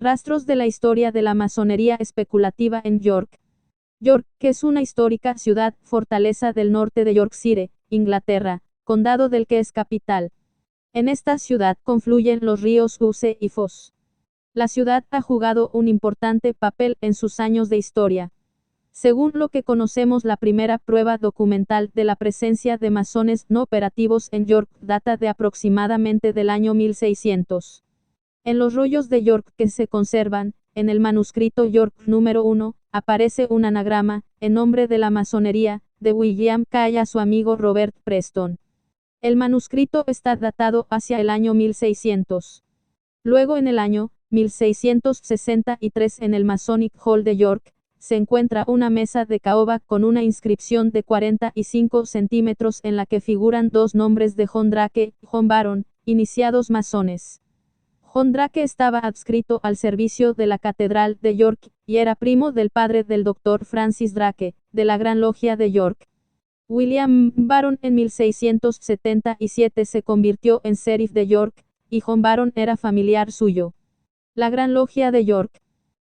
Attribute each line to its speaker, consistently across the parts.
Speaker 1: Rastros de la historia de la masonería especulativa en York. York, que es una histórica ciudad, fortaleza del norte de Yorkshire, Inglaterra, condado del que es capital. En esta ciudad confluyen los ríos Ouse y Foss. La ciudad ha jugado un importante papel en sus años de historia. Según lo que conocemos, la primera prueba documental de la presencia de masones no operativos en York data de aproximadamente del año 1600. En los rollos de York que se conservan, en el manuscrito York número 1, aparece un anagrama, en nombre de la masonería, de William Kay a su amigo Robert Preston. El manuscrito está datado hacia el año 1600. Luego en el año 1663 en el Masonic Hall de York, se encuentra una mesa de caoba con una inscripción de 45 centímetros en la que figuran dos nombres de John Drake y John Baron, iniciados masones. John Drake estaba adscrito al servicio de la Catedral de York, y era primo del padre del Dr. Francis Drake, de la Gran Logia de York. William Baron en 1677 se convirtió en sheriff de York, y John Baron era familiar suyo. La Gran Logia de York.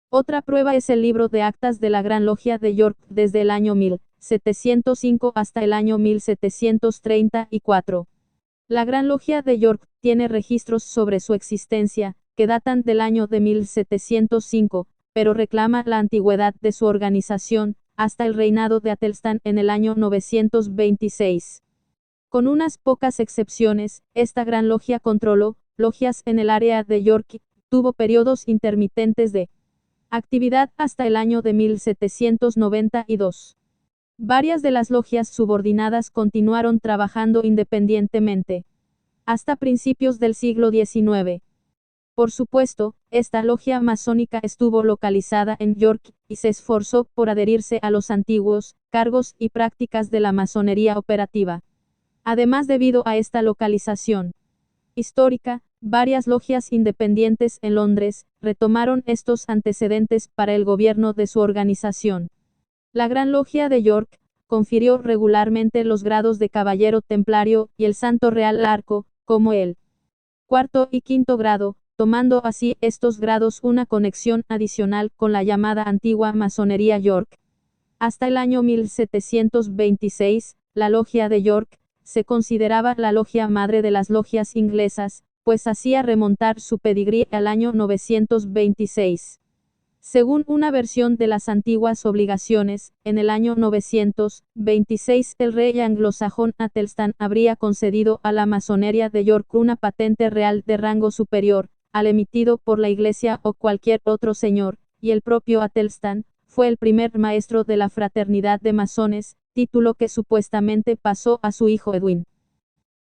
Speaker 1: Otra prueba es el libro de actas de la Gran Logia de York desde el año 1705 hasta el año 1734. La Gran Logia de York tiene registros sobre su existencia, que datan del año de 1705, pero reclama la antigüedad de su organización, hasta el reinado de Atelstan en el año 926. Con unas pocas excepciones, esta Gran Logia controló logias en el área de York y tuvo periodos intermitentes de actividad hasta el año de 1792. Varias de las logias subordinadas continuaron trabajando independientemente hasta principios del siglo XIX. Por supuesto, esta logia masónica estuvo localizada en York, y se esforzó por adherirse a los antiguos cargos y prácticas de la masonería operativa. Además, debido a esta localización histórica, varias logias independientes en Londres retomaron estos antecedentes para el gobierno de su organización. La Gran Logia de York confirió regularmente los grados de Caballero Templario y el Santo Real Arco, como el cuarto y quinto grado, tomando así estos grados una conexión adicional con la llamada antigua masonería York. Hasta el año 1726, la Logia de York se consideraba la logia madre de las logias inglesas, pues hacía remontar su pedigrí al año 926. Según una versión de las antiguas obligaciones, en el año 926 el rey anglosajón Atelstan habría concedido a la masonería de York una patente real de rango superior al emitido por la Iglesia o cualquier otro señor, y el propio Atelstan fue el primer maestro de la fraternidad de masones, título que supuestamente pasó a su hijo Edwin.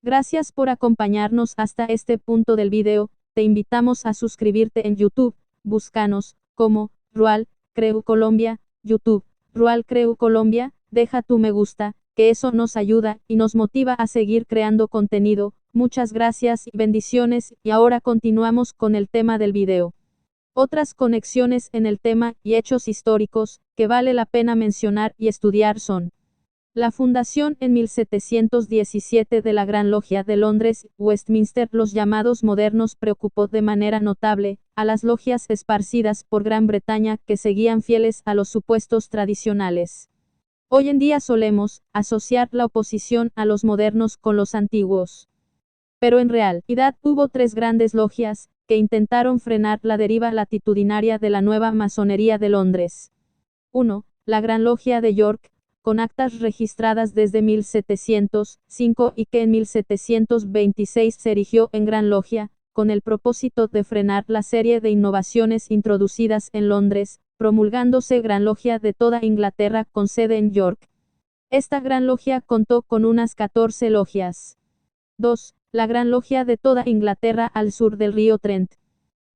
Speaker 1: Gracias por acompañarnos hasta este punto del video. Te invitamos a suscribirte en YouTube, búscanos como Rual Creu Colombia, YouTube, Rual Creu Colombia, deja tu me gusta, que eso nos ayuda y nos motiva a seguir creando contenido. Muchas gracias y bendiciones, y ahora continuamos con el tema del video. Otras conexiones en el tema y hechos históricos que vale la pena mencionar y estudiar son: la fundación en 1717 de la Gran Logia de Londres, Westminster. Los llamados modernos preocupó de manera notable a las logias esparcidas por Gran Bretaña que seguían fieles a los supuestos tradicionales. Hoy en día solemos asociar la oposición a los modernos con los antiguos. Pero en realidad hubo tres grandes logias que intentaron frenar la deriva latitudinaria de la nueva masonería de Londres. 1. La Gran Logia de York, con actas registradas desde 1705 y que en 1726 se erigió en Gran Logia, con el propósito de frenar la serie de innovaciones introducidas en Londres, promulgándose Gran Logia de toda Inglaterra con sede en York. Esta Gran Logia contó con unas 14 logias. 2. La Gran Logia de toda Inglaterra al sur del río Trent.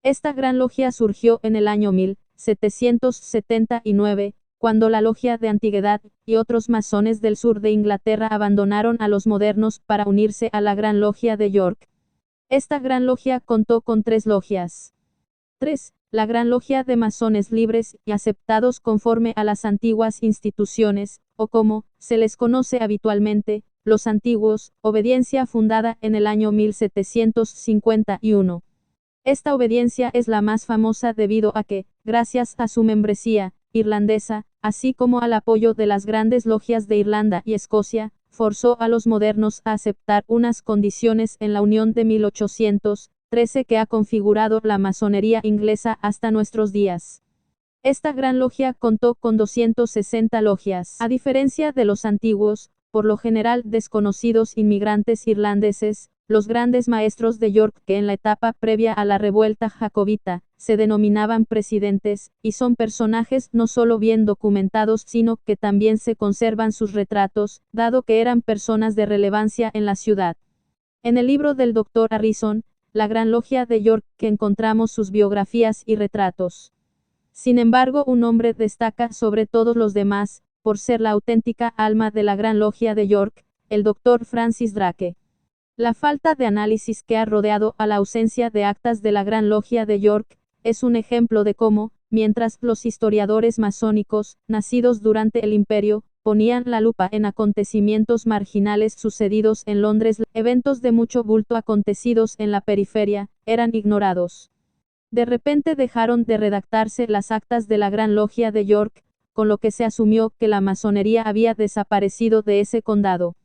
Speaker 1: Esta Gran Logia surgió en el año 1779, cuando la Logia de Antigüedad y otros masones del sur de Inglaterra abandonaron a los modernos para unirse a la Gran Logia de York. Esta Gran Logia contó con 3 logias. 3. La Gran Logia de Masones Libres y Aceptados conforme a las antiguas instituciones, o como se les conoce habitualmente, los antiguos, obediencia, fundada en el año 1751. Esta obediencia es la más famosa debido a que, gracias a su membresía irlandesa, así como al apoyo de las grandes logias de Irlanda y Escocia, forzó a los modernos a aceptar unas condiciones en la Unión de 1813 que ha configurado la masonería inglesa hasta nuestros días. Esta gran logia contó con 260 logias. A diferencia de los antiguos, por lo general desconocidos inmigrantes irlandeses, los grandes maestros de York que en la etapa previa a la revuelta jacobita, se denominaban presidentes, y son personajes no solo bien documentados sino que también se conservan sus retratos, dado que eran personas de relevancia en la ciudad. En el libro del Dr. Harrison, La Gran Logia de York, que encontramos sus biografías y retratos. Sin embargo, un hombre destaca sobre todos los demás, por ser la auténtica alma de la Gran Logia de York, el Dr. Francis Drake. La falta de análisis que ha rodeado a la ausencia de actas de la Gran Logia de York, es un ejemplo de cómo, mientras los historiadores masónicos, nacidos durante el Imperio, ponían la lupa en acontecimientos marginales sucedidos en Londres, eventos de mucho bulto acontecidos en la periferia, eran ignorados. De repente dejaron de redactarse las actas de la Gran Logia de York, con lo que se asumió que la masonería había desaparecido de ese condado.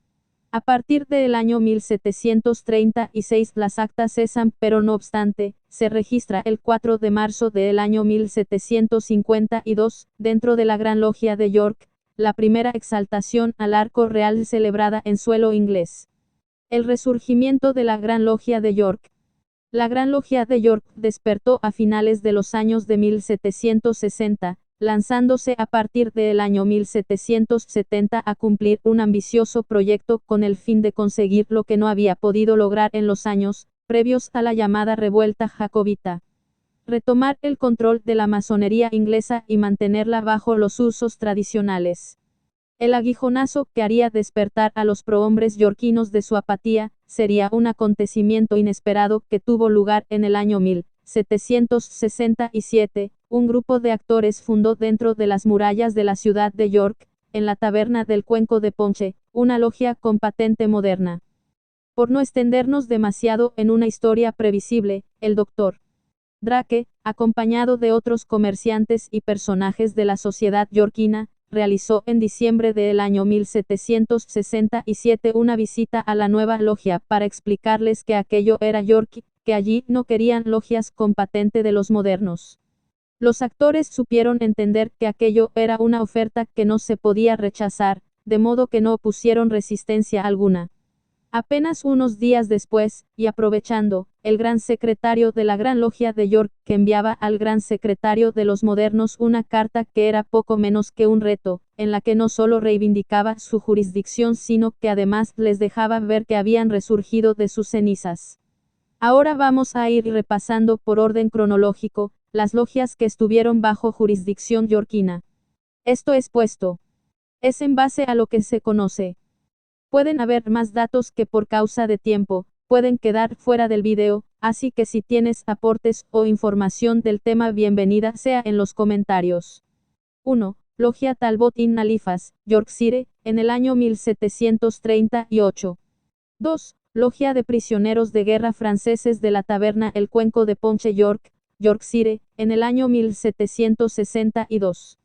Speaker 1: A partir del año 1736 las actas cesan, pero no obstante, se registra el 4 de marzo del año 1752, dentro de la Gran Logia de York, la primera exaltación al arco real celebrada en suelo inglés. El resurgimiento de la Gran Logia de York. La Gran Logia de York despertó a finales de los años de 1760, lanzándose a partir del año 1770 a cumplir un ambicioso proyecto con el fin de conseguir lo que no había podido lograr en los años previos a la llamada revuelta jacobita. Retomar el control de la masonería inglesa y mantenerla bajo los usos tradicionales. El aguijonazo que haría despertar a los prohombres yorquinos de su apatía, sería un acontecimiento inesperado que tuvo lugar en el año 1767, un grupo de actores fundó dentro de las murallas de la ciudad de York, en la taberna del Cuenco de Ponche, una logia con patente moderna. Por no extendernos demasiado en una historia previsible, el Dr. Drake, acompañado de otros comerciantes y personajes de la sociedad yorkina, realizó en diciembre del año 1767 una visita a la nueva logia para explicarles que aquello era York, que allí no querían logias con patente de los modernos. Los actores supieron entender que aquello era una oferta que no se podía rechazar, de modo que no opusieron resistencia alguna. Apenas unos días después, y aprovechando, el gran secretario de la Gran Logia de York que enviaba al gran secretario de los modernos una carta que era poco menos que un reto, en la que no solo reivindicaba su jurisdicción sino que además les dejaba ver que habían resurgido de sus cenizas. Ahora vamos a ir repasando por orden cronológico, las logias que estuvieron bajo jurisdicción yorkina. Esto es puesto. Es en base a lo que se conoce. Pueden haber más datos que por causa de tiempo, pueden quedar fuera del video, así que si tienes aportes o información del tema bienvenida sea en los comentarios. 1. Logia Talbot in Halifax, Yorkshire, en el año 1738. 2. Logia de prisioneros de guerra franceses de la taberna El Cuenco de Ponche York, Yorkshire, en el año 1762.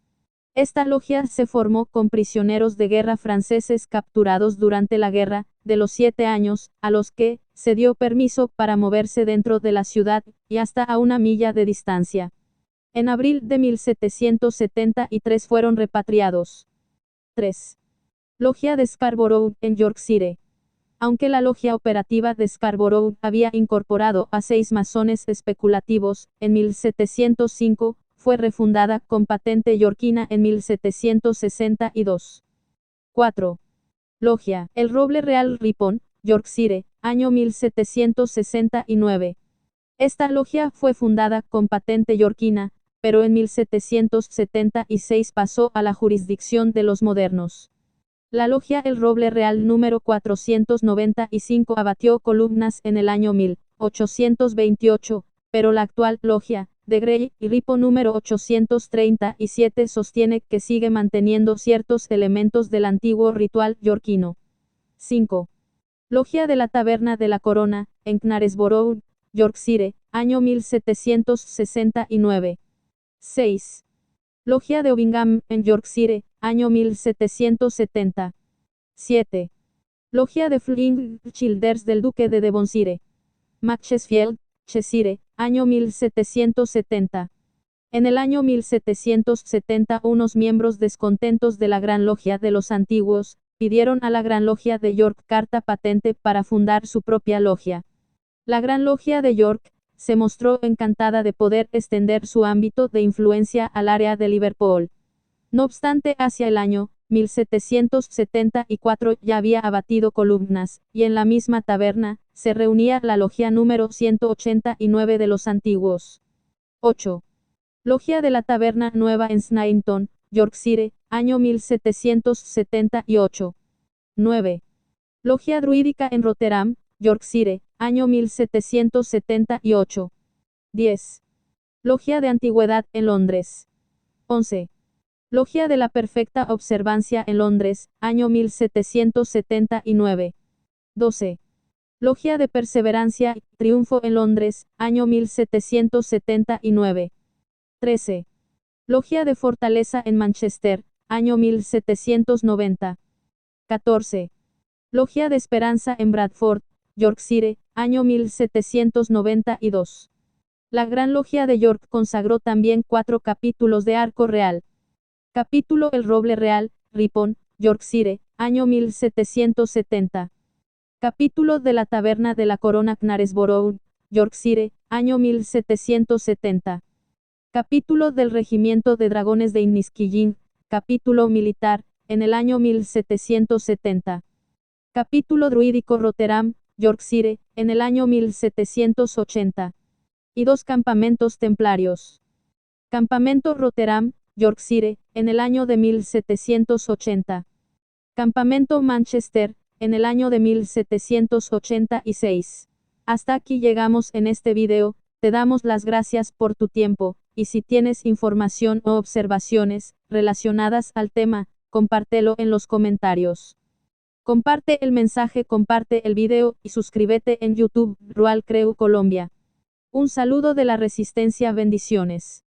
Speaker 1: Esta logia se formó con prisioneros de guerra franceses capturados durante la Guerra de los 7 años, a los que se dio permiso para moverse dentro de la ciudad, y hasta a 1 milla de distancia. En abril de 1773 fueron repatriados. 3. Logia de Scarborough, en Yorkshire. Aunque la logia operativa de Scarborough había incorporado a 6 masones especulativos, en 1705, fue refundada con patente yorkina en 1762. 4. Logia El Roble Real Ripon, Yorkshire, año 1769. Esta logia fue fundada con patente yorkina, pero en 1776 pasó a la jurisdicción de los modernos. La logia El Roble Real número 495 abatió columnas en el año 1828, pero la actual logia de Grey y Ripon número 837 sostiene que sigue manteniendo ciertos elementos del antiguo ritual yorkino. 5. Logia de la Taberna de la Corona, en Knaresborough, Yorkshire, año 1769. 6. Logia de Obingham, en Yorkshire, año 1770. 7. Logia de Flying Childers del Duque de Devonshire, Macclesfield, Cheshire, año 1770. En el año 1770 unos miembros descontentos de la Gran Logia de los Antiguos, pidieron a la Gran Logia de York carta patente para fundar su propia logia. La Gran Logia de York se mostró encantada de poder extender su ámbito de influencia al área de Liverpool. No obstante, hacia el año 1774 ya había abatido columnas, y en la misma taberna se reunía la logia número 189 de los Antiguos. 8. Logia de la Taberna Nueva en Sneinton, Yorkshire, año 1778. 9. Logia Druídica en Rotherham, Yorkshire, año 1778. 10. Logia de Antigüedad en Londres. 11. Logia de la Perfecta Observancia en Londres, año 1779. 12. Logia de Perseverancia y Triunfo en Londres, año 1779. 13. Logia de Fortaleza en Manchester, año 1790. 14. Logia de Esperanza en Bradford, Yorkshire, año 1792. La Gran Logia de York consagró también 4 capítulos de arco real. Capítulo El Roble Real, Ripon, Yorkshire, año 1770. Capítulo de la Taberna de la Corona Knaresborough, Yorkshire, año 1770. Capítulo del Regimiento de Dragones de Inniskilling, capítulo militar, en el año 1770. Capítulo druídico Rotherham, Yorkshire, en el año 1780. Y 2 campamentos templarios. Campamento Rotherham, Yorkshire, en el año de 1780. Campamento Manchester, en el año de 1786. Hasta aquí llegamos en este video, te damos las gracias por tu tiempo, y si tienes información o observaciones relacionadas al tema, compártelo en los comentarios. Comparte el mensaje, comparte el video y suscríbete en YouTube, Royal Crew Colombia. Un saludo de la Resistencia, bendiciones.